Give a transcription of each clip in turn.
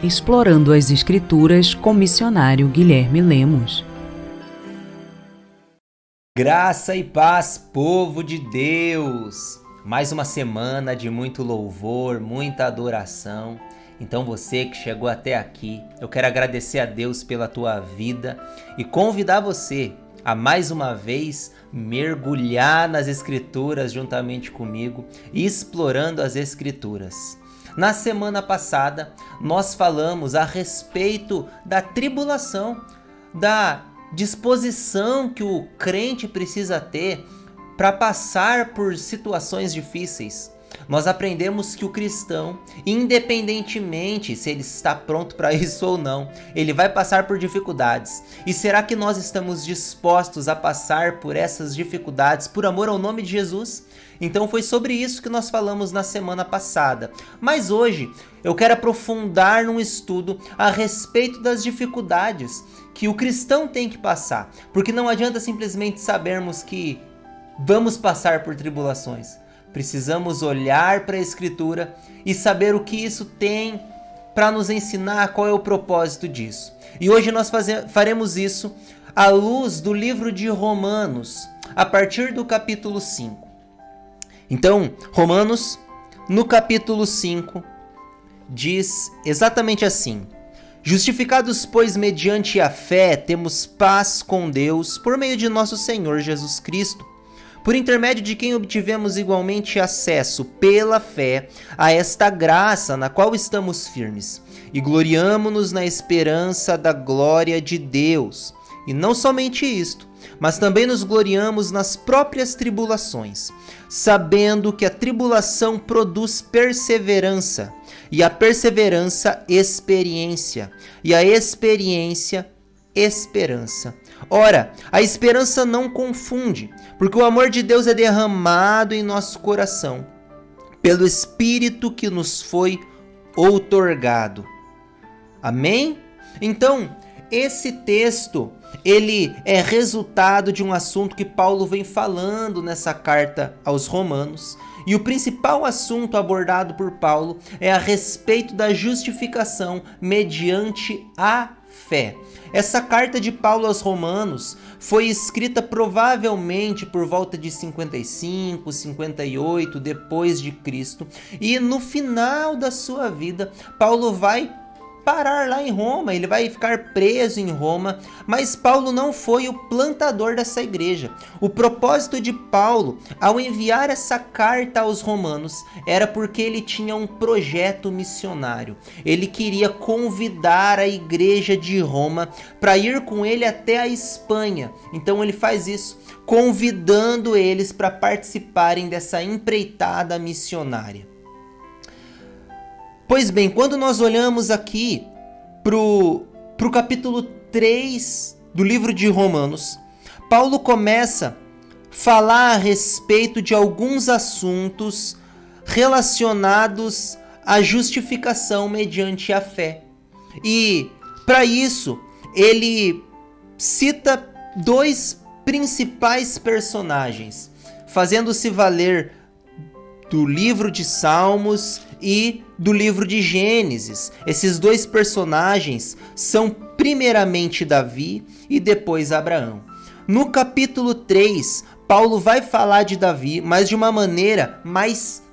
Explorando as Escrituras com o missionário Guilherme Lemos. Graça e paz, povo de Deus! Mais uma semana de muito louvor, muita adoração. Então você que chegou até aqui, eu quero agradecer a Deus pela tua vida e convidar você a mais uma vez mergulhar nas Escrituras juntamente comigo, explorando as Escrituras. Na semana passada, nós falamos a respeito da tribulação, da disposição que o crente precisa ter para passar por situações difíceis. Nós aprendemos que o cristão, independentemente se ele está pronto para isso ou não, ele vai passar por dificuldades. E será que nós estamos dispostos a passar por essas dificuldades por amor ao nome de Jesus? Então foi sobre isso que nós falamos na semana passada. Mas hoje eu quero aprofundar num estudo a respeito das dificuldades que o cristão tem que passar. Porque não adianta simplesmente sabermos que vamos passar por tribulações. Precisamos olhar para a Escritura e saber o que isso tem para nos ensinar, qual é o propósito disso. E hoje nós faremos isso à luz do livro de Romanos, a partir do capítulo 5. Então, Romanos, no capítulo 5, diz exatamente assim: Justificados, pois, mediante a fé, temos paz com Deus por meio de nosso Senhor Jesus Cristo, por intermédio de quem obtivemos igualmente acesso pela fé a esta graça na qual estamos firmes, e gloriamo-nos na esperança da glória de Deus. E não somente isto, mas também nos gloriamos nas próprias tribulações, sabendo que a tribulação produz perseverança, e a perseverança, experiência, e a experiência, esperança. Ora, a esperança não confunde, porque o amor de Deus é derramado em nosso coração, pelo Espírito que nos foi outorgado. Amém? Então, esse texto, ele é resultado de um assunto que Paulo vem falando nessa carta aos Romanos, e o principal assunto abordado por Paulo é a respeito da justificação mediante a fé. Essa carta de Paulo aos Romanos foi escrita provavelmente por volta de 55, 58 depois de Cristo, e no final da sua vida, Paulo vai parar lá em Roma, ele vai ficar preso em Roma, mas Paulo não foi o plantador dessa igreja. O propósito de Paulo, ao enviar essa carta aos romanos, era porque ele tinha um projeto missionário. Ele queria convidar a igreja de Roma para ir com ele até a Espanha. Então ele faz isso, convidando eles para participarem dessa empreitada missionária. Pois bem, quando nós olhamos aqui pro capítulo 3 do livro de Romanos, Paulo começa a falar a respeito de alguns assuntos relacionados à justificação mediante a fé. E, para isso, ele cita dois principais personagens, fazendo-se valer do livro de Salmos e do livro de Gênesis. Esses dois personagens são primeiramente Davi e depois Abraão. No capítulo 3, Paulo vai falar de Davi, mas de uma maneira mais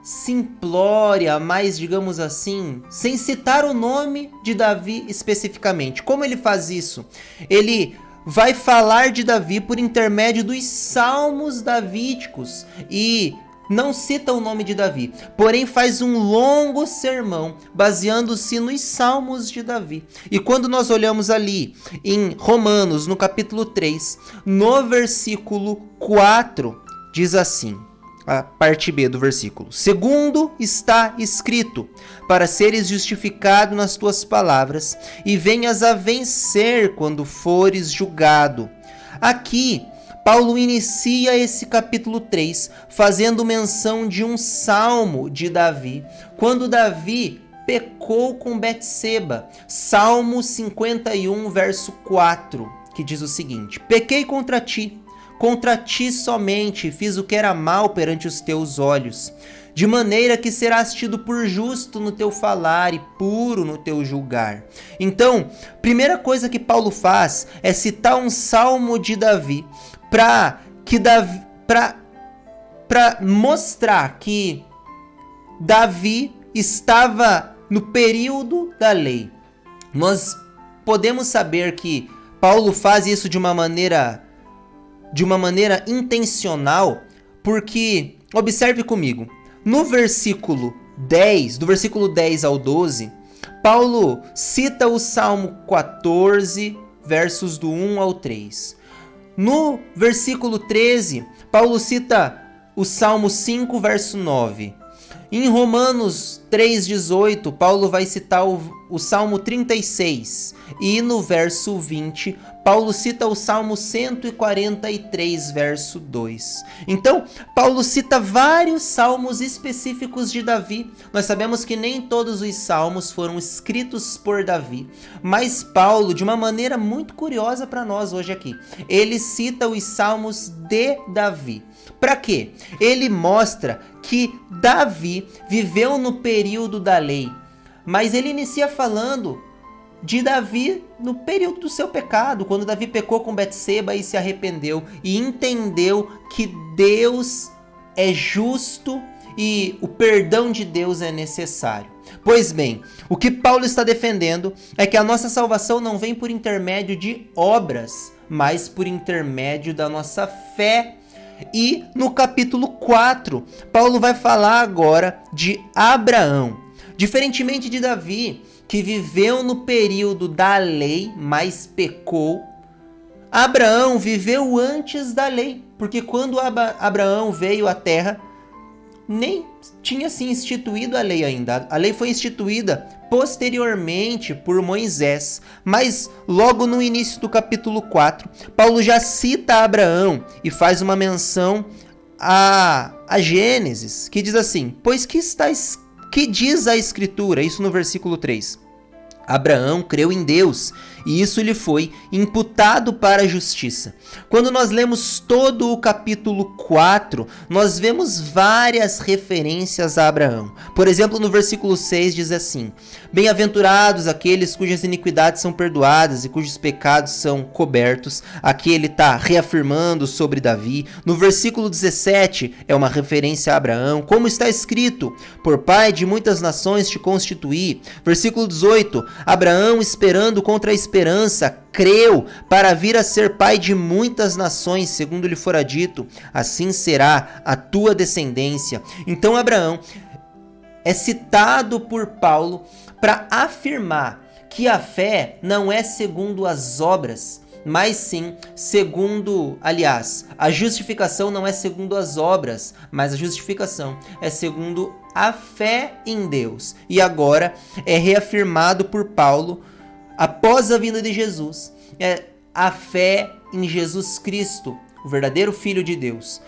simplória, mais, digamos assim, sem citar o nome de Davi especificamente. Como ele faz isso? Ele vai falar de Davi por intermédio dos salmos davídicos e não cita o nome de Davi, porém faz um longo sermão baseando-se nos salmos de Davi. E quando nós olhamos ali em Romanos, no capítulo 3, no versículo 4, diz assim, a parte B do versículo: segundo está escrito, para seres justificado nas tuas palavras, e venhas a vencer quando fores julgado. Aqui, Paulo inicia esse capítulo 3 fazendo menção de um salmo de Davi, quando Davi pecou com Betseba. Salmo 51, verso 4, que diz o seguinte: pequei contra ti somente fiz o que era mal perante os teus olhos. de maneira que serás tido por justo no teu falar e puro no teu julgar. Então, primeira coisa que Paulo faz é citar um salmo de Davi para mostrar que Davi estava no período da lei. Nós podemos saber que Paulo faz isso de uma maneira intencional, porque, observe comigo, no versículo 10, do versículo 10 ao 12, Paulo cita o Salmo 14, versos do 1 ao 3. No versículo 13, Paulo cita o Salmo 5, verso 9. Em Romanos 3,18, Paulo vai citar o Salmo 36. E no verso 20, Paulo cita o Salmo 143, verso 2. Então, Paulo cita vários salmos específicos de Davi. Nós sabemos que nem todos os salmos foram escritos por Davi, mas Paulo, de uma maneira muito curiosa para nós hoje aqui, ele cita os salmos de Davi. Para quê? Ele mostra que Davi viveu no período da lei, mas ele inicia falando de Davi no período do seu pecado, quando Davi pecou com Betseba e se arrependeu e entendeu que Deus é justo e o perdão de Deus é necessário. Pois bem, o que Paulo está defendendo é que a nossa salvação não vem por intermédio de obras, mas por intermédio da nossa fé. E no capítulo 4, Paulo vai falar agora de Abraão. Diferentemente de Davi, que viveu no período da lei, mas pecou, Abraão viveu antes da lei, porque quando Abraão veio à terra, nem tinha se instituído a lei ainda. A lei foi instituída posteriormente por Moisés, mas logo no início do capítulo 4, Paulo já cita Abraão e faz uma menção a Gênesis, que diz assim: pois que diz a Escritura, isso no versículo 3. Abraão creu em Deus e isso lhe foi imputado para a justiça. Quando nós lemos todo o capítulo 4, nós vemos várias referências a Abraão. Por exemplo, no versículo 6 diz assim: bem-aventurados aqueles cujas iniquidades são perdoadas e cujos pecados são cobertos. Aqui ele está reafirmando sobre Davi. No versículo 17 é uma referência a Abraão, como está escrito: por pai de muitas nações te constituí. Versículo 18: Abraão, esperando contra a esperança, creu para vir a ser pai de muitas nações, segundo lhe fora dito, assim será a tua descendência. Então Abraão é citado por Paulo para afirmar que a fé não é segundo as obras, mas sim segundo, a justificação não é segundo as obras, mas a justificação é segundo a fé em Deus. E agora é reafirmado por Paulo, após a vinda de Jesus, é a fé em Jesus Cristo, o verdadeiro Filho de Deus.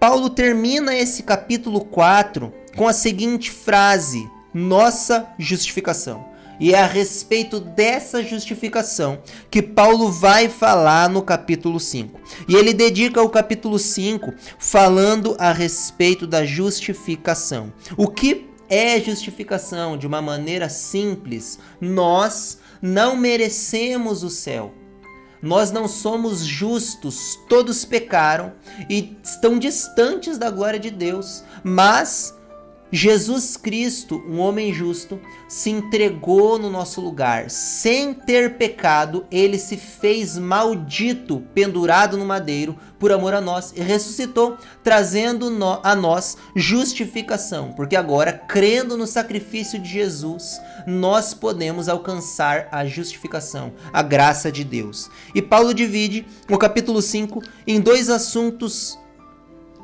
Paulo termina esse capítulo 4 com a seguinte frase: nossa justificação. E é a respeito dessa justificação que Paulo vai falar no capítulo 5. E ele dedica o capítulo 5 falando a respeito da justificação. O que é justificação? De uma maneira simples, nós não merecemos o céu. Nós não somos justos, todos pecaram e estão distantes da glória de Deus, mas Jesus Cristo, um homem justo, se entregou no nosso lugar. Sem ter pecado, ele se fez maldito, pendurado no madeiro, por amor a nós, e ressuscitou, trazendo a nós justificação. Porque agora, crendo no sacrifício de Jesus, nós podemos alcançar a justificação, a graça de Deus. E Paulo divide o capítulo 5 em dois assuntos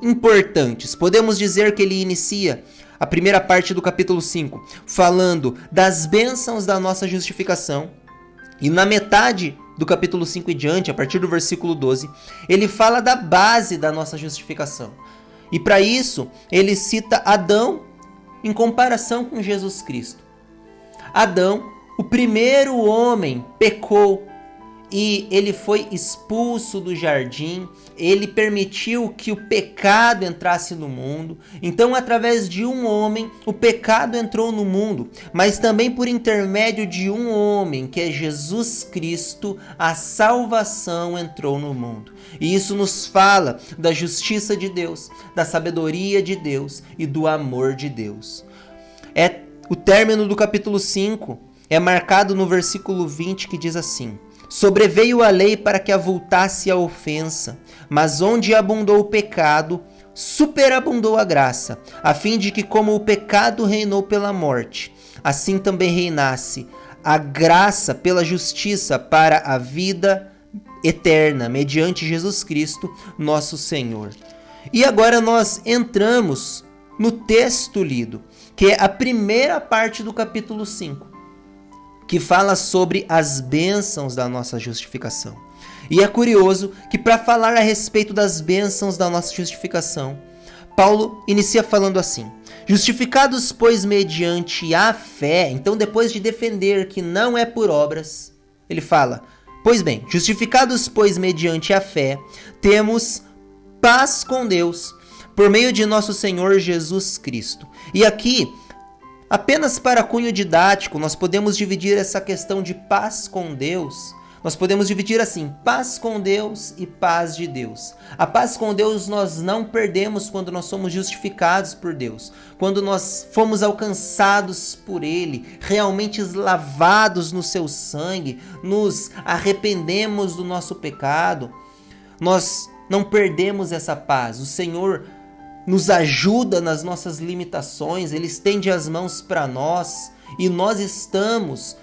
importantes. Podemos dizer que ele inicia a primeira parte do capítulo 5, falando das bênçãos da nossa justificação. E na metade do capítulo 5 e diante, a partir do versículo 12, ele fala da base da nossa justificação. E para isso, ele cita Adão em comparação com Jesus Cristo. Adão, o primeiro homem, pecou e ele foi expulso do jardim, ele permitiu que o pecado entrasse no mundo. Então, através de um homem, o pecado entrou no mundo, mas também por intermédio de um homem, que é Jesus Cristo, a salvação entrou no mundo. E isso nos fala da justiça de Deus, da sabedoria de Deus e do amor de Deus. O término do capítulo 5 é marcado no versículo 20, que diz assim: sobreveio a lei para que avultasse a ofensa, mas onde abundou o pecado, superabundou a graça, a fim de que, como o pecado reinou pela morte, assim também reinasse a graça pela justiça para a vida eterna, mediante Jesus Cristo, nosso Senhor. E agora nós entramos no texto lido, que é a primeira parte do capítulo 5. Que fala sobre as bênçãos da nossa justificação. E é curioso que, para falar a respeito das bênçãos da nossa justificação, Paulo inicia falando assim: justificados, pois, mediante a fé. Então, depois de defender que não é por obras, ele fala: pois bem, justificados, pois, mediante a fé, temos paz com Deus, por meio de nosso Senhor Jesus Cristo. E aqui, apenas para cunho didático, nós podemos dividir essa questão de paz com Deus. Nós podemos dividir assim: paz com Deus e paz de Deus. A paz com Deus nós não perdemos quando nós somos justificados por Deus. Quando nós fomos alcançados por Ele, realmente lavados no seu sangue, nos arrependemos do nosso pecado, nós não perdemos essa paz. O Senhor nos ajuda nas nossas limitações, Ele estende as mãos para nós e nós estamos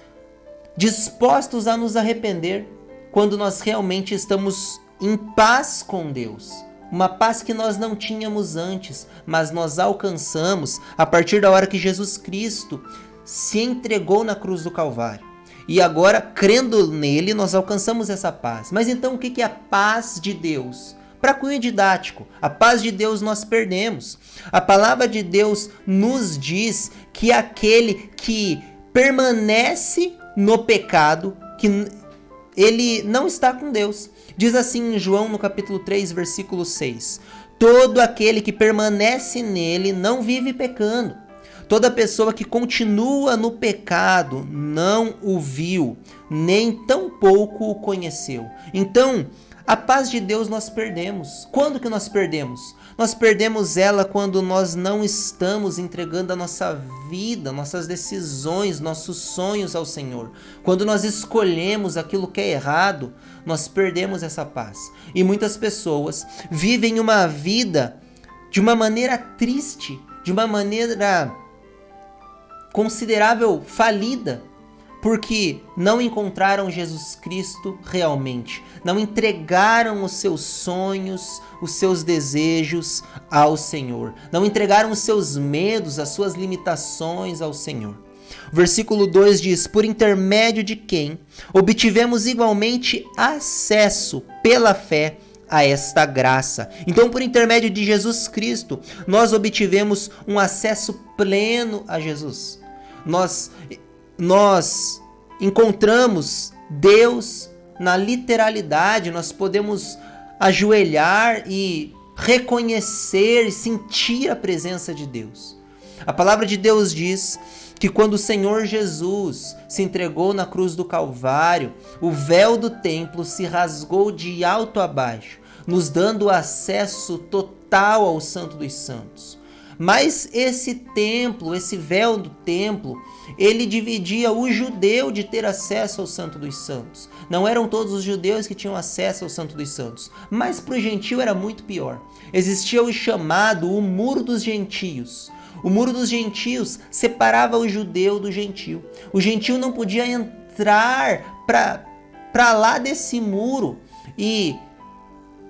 dispostos a nos arrepender quando nós realmente estamos em paz com Deus. Uma paz que nós não tínhamos antes, mas nós alcançamos a partir da hora que Jesus Cristo se entregou na cruz do Calvário. E agora, crendo nele, nós alcançamos essa paz. Mas então o que é a paz de Deus? Para cunho didático, a paz de Deus nós perdemos. A palavra de Deus nos diz que aquele que permanece no pecado, que ele não está com Deus. Diz assim em João no capítulo 3, versículo 6: todo aquele que permanece nele não vive pecando. Toda pessoa que continua no pecado não o viu, nem tampouco o conheceu. Então, a paz de Deus nós perdemos. Quando que nós perdemos? Nós perdemos ela quando nós não estamos entregando a nossa vida, nossas decisões, nossos sonhos ao Senhor. Quando nós escolhemos aquilo que é errado, nós perdemos essa paz. E muitas pessoas vivem uma vida de uma maneira triste, de uma maneira considerável falida, porque não encontraram Jesus Cristo realmente, não entregaram os seus sonhos, os seus desejos ao Senhor, não entregaram os seus medos, as suas limitações ao Senhor. O versículo 2 diz: por intermédio de quem obtivemos igualmente acesso pela fé a esta graça. Então, por intermédio de Jesus Cristo, nós obtivemos um acesso pleno a Jesus. Nós encontramos Deus na literalidade, nós podemos ajoelhar e reconhecer e sentir a presença de Deus. A palavra de Deus diz que quando o Senhor Jesus se entregou na cruz do Calvário, o véu do templo se rasgou de alto a baixo, nos dando acesso total ao Santo dos Santos. Mas esse templo, esse véu do templo, ele dividia o judeu de ter acesso ao Santo dos Santos. Não eram todos os judeus que tinham acesso ao Santo dos Santos, mas para o gentio era muito pior. Existia o chamado o Muro dos Gentios. O Muro dos Gentios separava o judeu do gentio. O gentio não podia entrar para lá desse muro e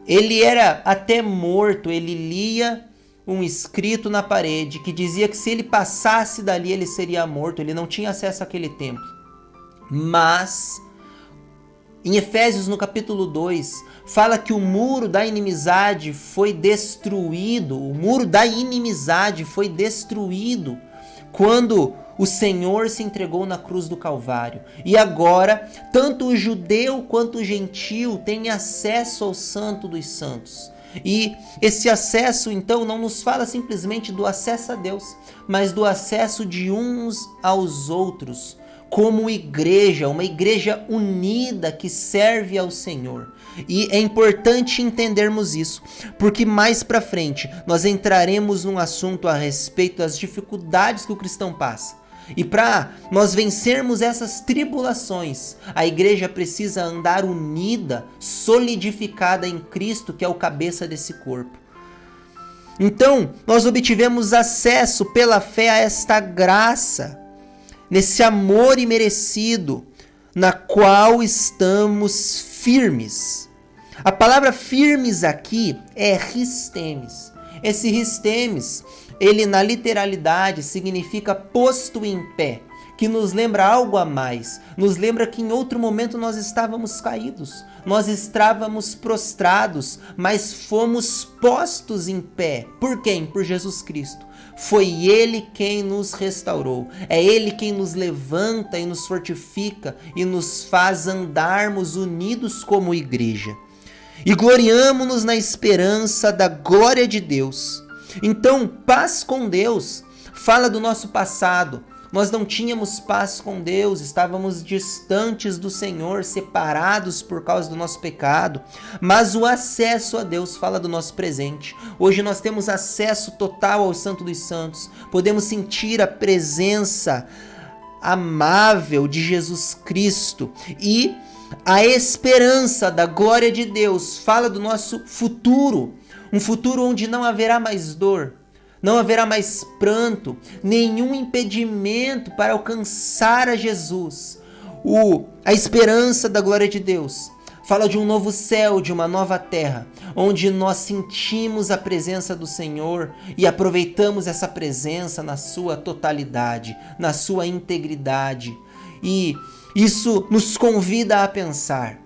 ele era até morto. Ele lia um escrito na parede que dizia que se ele passasse dali ele seria morto, ele não tinha acesso àquele templo. Mas em Efésios no capítulo 2 fala que o muro da inimizade foi destruído. O muro da inimizade foi destruído quando O Senhor se entregou na cruz do Calvário. E agora, tanto o judeu quanto o gentil têm acesso ao Santo dos Santos. E esse acesso, então, não nos fala simplesmente do acesso a Deus, mas do acesso de uns aos outros, como igreja, uma igreja unida que serve ao Senhor. E é importante entendermos isso, porque mais para frente nós entraremos num assunto a respeito das dificuldades que o cristão passa. E para nós vencermos essas tribulações, a igreja precisa andar unida, solidificada em Cristo, que é o cabeça desse corpo. Então, nós obtivemos acesso pela fé a esta graça, nesse amor imerecido, na qual estamos firmes. A palavra firmes aqui é ristemes. Esse ristemes, ele na literalidade significa posto em pé, que nos lembra algo a mais, nos lembra que em outro momento nós estávamos caídos, nós estávamos prostrados, mas fomos postos em pé. Por quem? Por Jesus Cristo. Foi Ele quem nos restaurou, é Ele quem nos levanta e nos fortifica e nos faz andarmos unidos como igreja. E gloriamo-nos na esperança da glória de Deus. Então, paz com Deus fala do nosso passado. Nós não tínhamos paz com Deus, estávamos distantes do Senhor, separados por causa do nosso pecado. Mas o acesso a Deus fala do nosso presente. Hoje nós temos acesso total ao Santo dos Santos. Podemos sentir a presença amável de Jesus Cristo. E a esperança da glória de Deus fala do nosso futuro. Um futuro onde não haverá mais dor, não haverá mais pranto, nenhum impedimento para alcançar a Jesus. A esperança da glória de Deus fala de um novo céu, de uma nova terra, onde nós sentimos a presença do Senhor e aproveitamos essa presença na sua totalidade, na sua integridade. E isso nos convida a pensar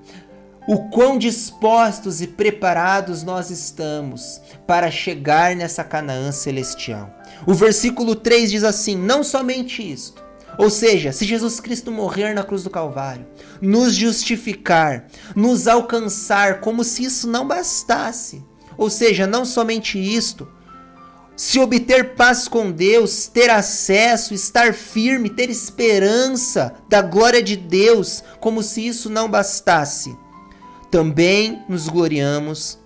o quão dispostos e preparados nós estamos para chegar nessa Canaã celestial. O versículo 3 diz assim: não somente isto, ou seja, se Jesus Cristo morrer na cruz do Calvário, nos justificar, nos alcançar, como se isso não bastasse. Ou seja, não somente isto, se obter paz com Deus, ter acesso, estar firme, ter esperança da glória de Deus, como se isso não bastasse, também nos gloriamos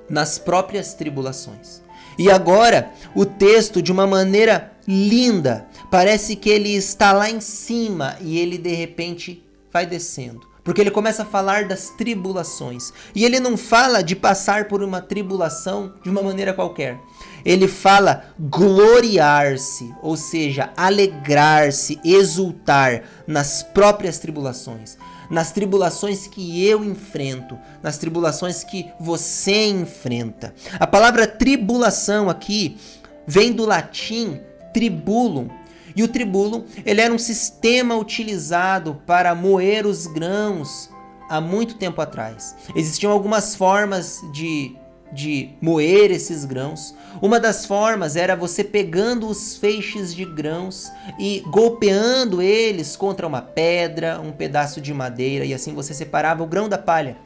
nas próprias tribulações. E agora, o texto, de uma maneira linda, parece que ele está lá em cima e ele de repente vai descendo. Porque ele começa a falar das tribulações. E ele não fala de passar por uma tribulação de uma maneira qualquer. Ele fala gloriar-se, ou seja, alegrar-se, exultar nas próprias tribulações. Nas tribulações que eu enfrento, nas tribulações que você enfrenta. A palavra tribulação aqui vem do latim tribulum. E o tribulum, ele era um sistema utilizado para moer os grãos há muito tempo atrás. Existiam algumas formas de moer esses grãos. Uma das formas era você pegando os feixes de grãos e golpeando eles contra uma pedra, um pedaço de madeira, e assim você separava o grão da palha.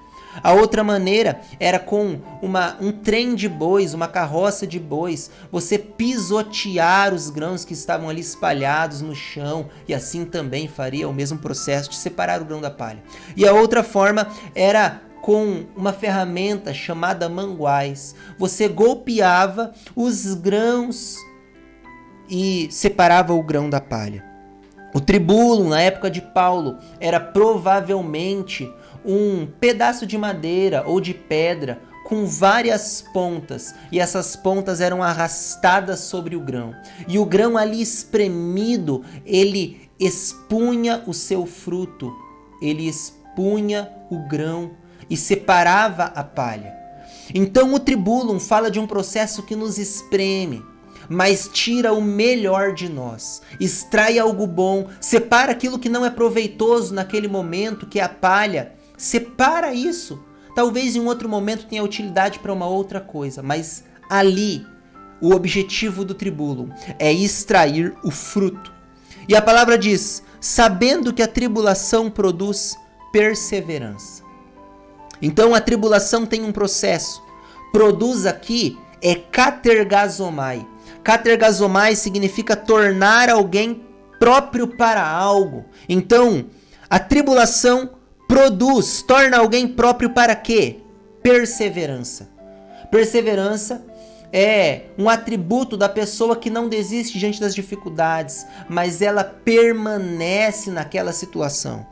A outra maneira era com um trem de bois, uma carroça de bois, você pisotear os grãos que estavam ali espalhados no chão, e assim também faria o mesmo processo de separar o grão da palha. E a outra forma era com uma ferramenta chamada manguais. Você golpeava os grãos e separava o grão da palha. O tribulum, na época de Paulo, era provavelmente um pedaço de madeira ou de pedra com várias pontas, e essas pontas eram arrastadas sobre o grão. E o grão ali espremido, ele expunha o seu fruto, ele expunha o grão e separava a palha. Então o tribulum fala de um processo que nos espreme, mas tira o melhor de nós, extrai algo bom, separa aquilo que não é proveitoso naquele momento, que é a palha, separa isso. Talvez em um outro momento tenha utilidade para uma outra coisa, mas ali o objetivo do tribulum é extrair o fruto. E a palavra diz: sabendo que a tribulação produz perseverança. Então a tribulação tem um processo. Produz aqui é katergazomai. Katergazomai significa tornar alguém próprio para algo. Então, a tribulação produz, torna alguém próprio para quê? Perseverança. Perseverança é um atributo da pessoa que não desiste diante das dificuldades, mas ela permanece naquela situação.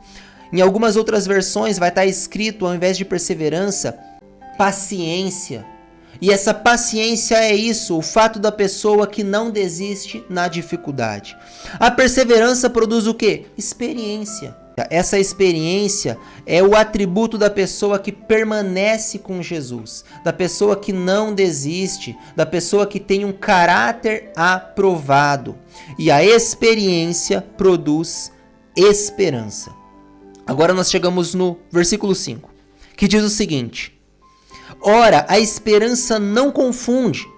Em algumas outras versões vai estar escrito, ao invés de perseverança, paciência. E essa paciência é isso, o fato da pessoa que não desiste na dificuldade. A perseverança produz o quê? Experiência. Essa experiência é o atributo da pessoa que permanece com Jesus, da pessoa que não desiste, da pessoa que tem um caráter aprovado. E a experiência produz esperança. Agora nós chegamos no versículo 5, que diz o seguinte: ora, a esperança não confunde,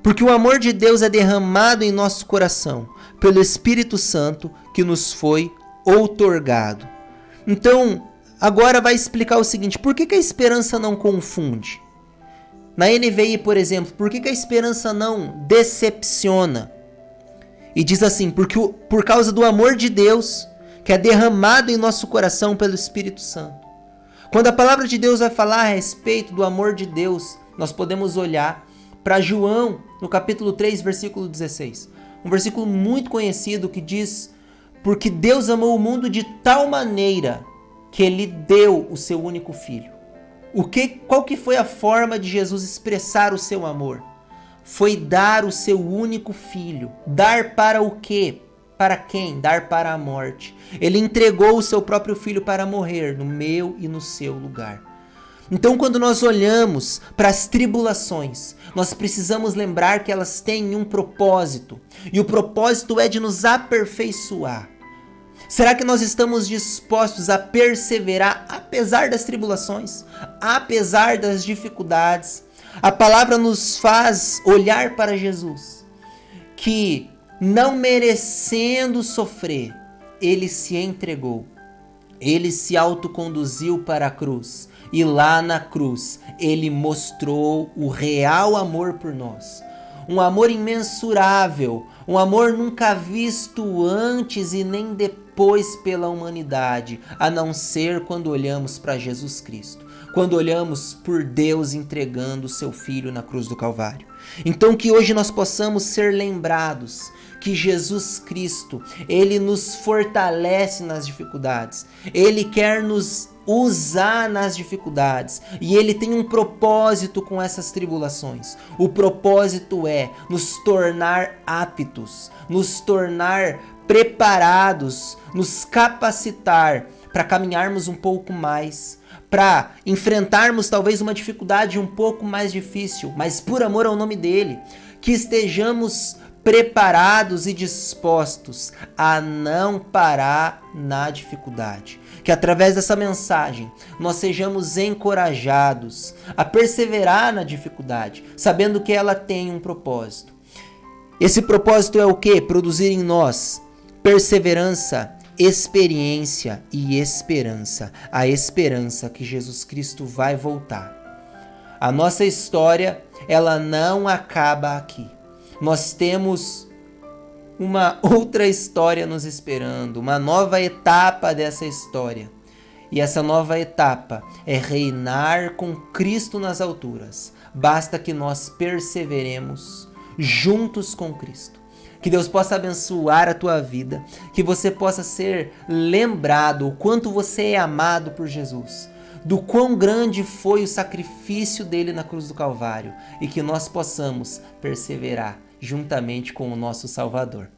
porque o amor de Deus é derramado em nosso coração pelo Espírito Santo que nos foi outorgado. Então, agora vai explicar o seguinte: por que a esperança não confunde? Na NVI, por exemplo, por que a esperança não decepciona? E diz assim: porque por causa do amor de Deus que é derramado em nosso coração pelo Espírito Santo. Quando a palavra de Deus vai falar a respeito do amor de Deus, nós podemos olhar para João, no capítulo 3, versículo 16. Um versículo muito conhecido que diz: porque Deus amou o mundo de tal maneira que Ele deu o seu único Filho. Qual que foi a forma de Jesus expressar o seu amor? Foi dar o seu único Filho. Dar para o quê? Para quem? Dar para a morte. Ele entregou o seu próprio Filho para morrer no meu e no seu lugar. Então, quando nós olhamos para as tribulações, nós precisamos lembrar que elas têm um propósito. E o propósito é de nos aperfeiçoar. Será que nós estamos dispostos a perseverar apesar das tribulações? Apesar das dificuldades? A palavra nos faz olhar para Jesus, que não merecendo sofrer, Ele se entregou. Ele se autoconduziu para a cruz. E lá na cruz, Ele mostrou o real amor por nós. Um amor imensurável, um amor nunca visto antes e nem depois pela humanidade, a não ser quando olhamos para Jesus Cristo. Quando olhamos por Deus entregando o seu Filho na cruz do Calvário. Então que hoje nós possamos ser lembrados que Jesus Cristo, Ele nos fortalece nas dificuldades. Ele quer nos usar nas dificuldades. E Ele tem um propósito com essas tribulações. O propósito é nos tornar aptos, nos tornar preparados, nos capacitar para caminharmos um pouco mais, para enfrentarmos talvez uma dificuldade um pouco mais difícil, mas por amor ao nome dEle, que estejamos preparados e dispostos a não parar na dificuldade. Que através dessa mensagem nós sejamos encorajados a perseverar na dificuldade, sabendo que ela tem um propósito. Esse propósito é o quê? Produzir em nós perseverança, experiência e esperança. A esperança que Jesus Cristo vai voltar. A nossa história, ela não acaba aqui. Nós temos uma outra história nos esperando, uma nova etapa dessa história. E essa nova etapa é reinar com Cristo nas alturas. Basta que nós perseveremos juntos com Cristo. Que Deus possa abençoar a tua vida, que você possa ser lembrado o quanto você é amado por Jesus, do quão grande foi o sacrifício dele na cruz do Calvário, e que nós possamos perseverar juntamente com o nosso Salvador.